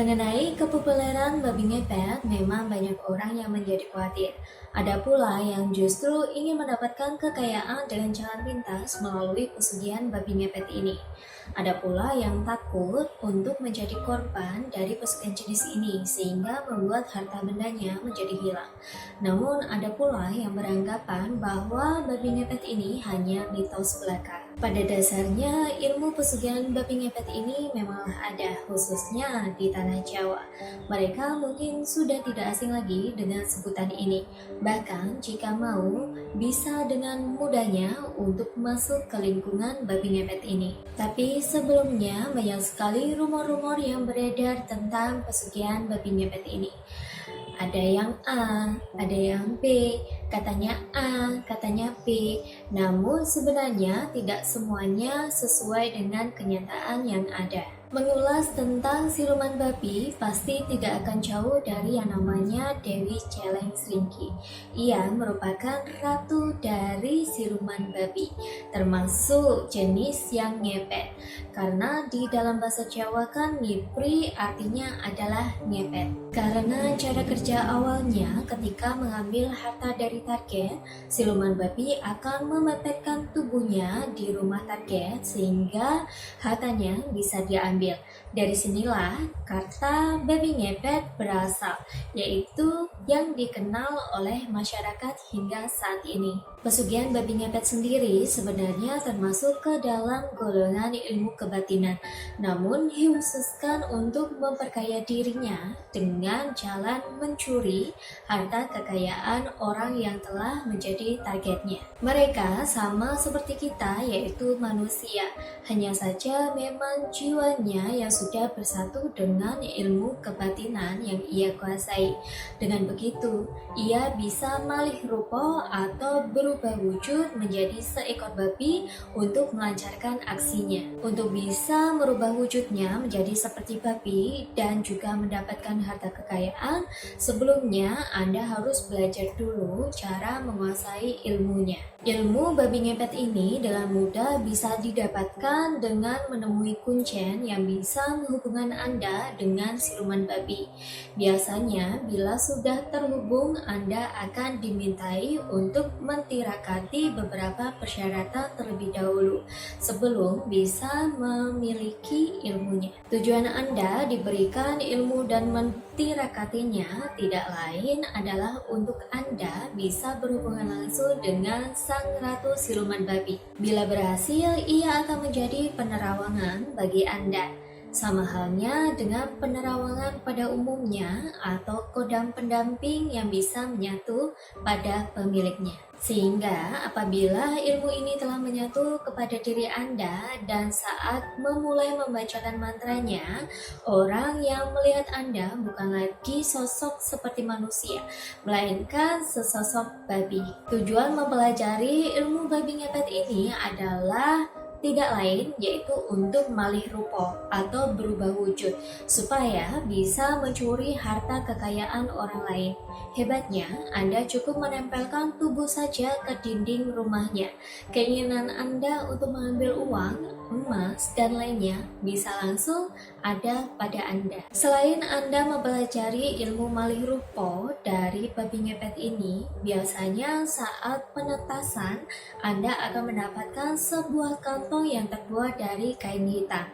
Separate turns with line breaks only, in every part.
Mengenai kepopuleran babi ngepet, memang banyak orang yang menjadi khawatir. Ada pula yang justru ingin mendapatkan kekayaan dengan jalan pintas melalui pesugihan babi ngepet ini. Ada pula yang takut untuk menjadi korban dari pesugihan jenis ini sehingga membuat harta bendanya menjadi hilang. Namun ada pula yang beranggapan bahwa babi ngepet ini hanya mitos belaka. Pada dasarnya, ilmu pesugihan babi ngepet ini memanglah ada, khususnya di tanah Jawa. Mereka mungkin sudah tidak asing lagi dengan sebutan ini. Bahkan jika mau, bisa dengan mudahnya untuk masuk ke lingkungan babi ngepet ini. Tapi sebelumnya, banyak sekali rumor-rumor yang beredar tentang pesugihan babi ngepet ini. Ada yang A, ada yang B, katanya A, katanya B. Namun sebenarnya tidak semuanya sesuai dengan kenyataan yang ada. Mengulas tentang siluman babi pasti tidak akan jauh dari yang namanya Dewi Celeng Sringki. Ia merupakan ratu dari siluman babi, termasuk jenis yang ngepet. Karena di dalam bahasa Jawa kan ngipri artinya adalah ngepet. Karena cara kerja awalnya ketika mengambil harta dari target, siluman babi akan memepetkan tubuhnya di rumah target sehingga hartanya bisa diambil. Dari sinilah kata babi ngepet berasal, yaitu yang dikenal oleh masyarakat hingga saat ini. Pesugihan babi ngepet sendiri sebenarnya termasuk ke dalam golongan ilmu kebatinan, namun dikhususkan untuk memperkaya dirinya dengan jalan mencuri harta kekayaan orang yang telah menjadi targetnya. Mereka sama seperti kita, yaitu manusia, hanya saja memang jiwanya yang sudah bersatu dengan ilmu kebatinan yang ia kuasai. Dengan begitu, ia bisa malih rupa atau berubah wujud menjadi seekor babi untuk melancarkan aksinya. Untuk bisa merubah wujudnya menjadi seperti babi dan juga mendapatkan harta kekayaan, sebelumnya Anda harus belajar dulu cara menguasai ilmunya. Ilmu babi ngepet ini dengan mudah bisa didapatkan dengan menemui kuncen yang bisa menghubungkan Anda dengan siluman babi. Biasanya, bila sudah terhubung, Anda akan dimintai untuk mentirakati beberapa persyaratan terlebih dahulu sebelum bisa memiliki ilmunya. Tujuan Anda diberikan ilmu dan mentirakatinya tidak lain adalah untuk Anda bisa berhubungan langsung dengan sang ratu siluman babi. Bila berhasil, ia akan menjadi penerawangan bagi Anda. Sama halnya dengan penerawangan pada umumnya atau kodam pendamping yang bisa menyatu pada pemiliknya. Sehingga apabila ilmu ini telah menyatu kepada diri Anda dan saat memulai membacakan mantranya, orang yang melihat Anda bukan lagi sosok seperti manusia, melainkan sesosok babi. Tujuan mempelajari ilmu babi ngepet ini adalah tidak lain yaitu untuk malih rupa atau berubah wujud supaya bisa mencuri harta kekayaan orang lain. Hebatnya, Anda cukup menempelkan tubuh saja ke dinding rumahnya. Keinginan Anda untuk mengambil uang, emas, dan lainnya bisa langsung ada pada Anda. Selain Anda mempelajari ilmu malih rupa dari babi ngepet ini, biasanya saat penetasan Anda akan mendapatkan sebuah kantong yang terbuat dari kain hitam.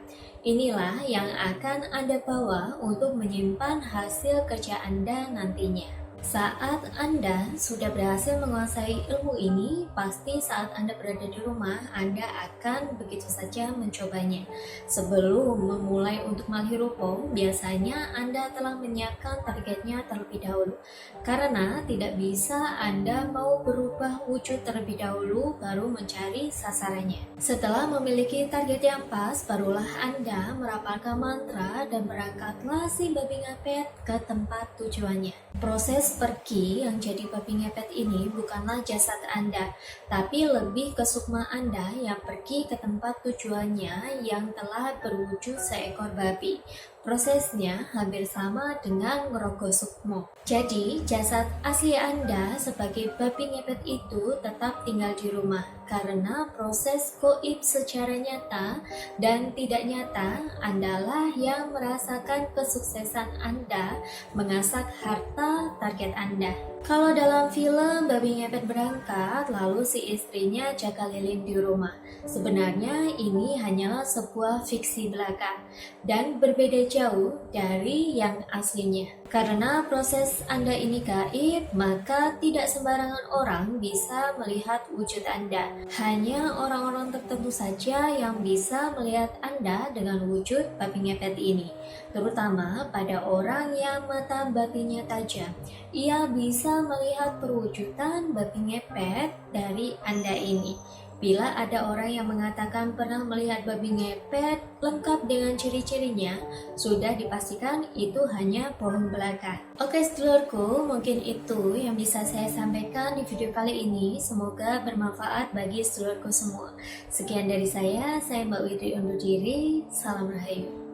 Inilah yang akan Anda bawa untuk menyimpan hasil kerja Anda nantinya. Saat Anda sudah berhasil menguasai ilmu ini, pasti saat Anda berada di rumah, Anda akan begitu saja mencobanya. Sebelum memulai untuk malih rupa, biasanya Anda telah menyiapkan targetnya terlebih dahulu. Karena tidak bisa Anda mau berubah wujud terlebih dahulu baru mencari sasarannya. Setelah memiliki target yang pas, barulah Anda merapalkan mantra dan berangkatlah si babi ngepet ke tempat tujuannya. Proses pergi yang jadi babi ngepet ini bukanlah jasad Anda, tapi lebih ke sukma Anda yang pergi ke tempat tujuannya yang telah berwujud seekor babi. Prosesnya hampir sama dengan ngerogoh sukmo. Jadi, jasad asli Anda sebagai babi ngepet itu tetap tinggal di rumah karena proses goib secara nyata dan tidak nyata Andalah yang merasakan kesuksesan Anda mengasak harta target Anda. Kalau dalam film babi ngepet berangkat, lalu si istrinya jaga lilin di rumah. Sebenarnya ini hanyalah sebuah fiksi belaka dan berbeda jauh dari yang aslinya. Karena proses Anda ini gaib, maka tidak sembarangan orang bisa melihat wujud Anda. Hanya orang-orang tertentu saja yang bisa melihat Anda dengan wujud babi ngepet ini. Terutama pada orang yang mata batinnya tajam. Ia bisa melihat perwujudan babi ngepet dari Anda ini. Bila ada orang yang mengatakan pernah melihat babi ngepet lengkap dengan ciri-cirinya, sudah dipastikan itu hanya bohong belaka. Oke sedulurku, mungkin itu yang bisa saya sampaikan di video kali ini. Semoga bermanfaat bagi sedulurku semua. Sekian dari saya Mbak Widri undur diri. Salam Rahayu.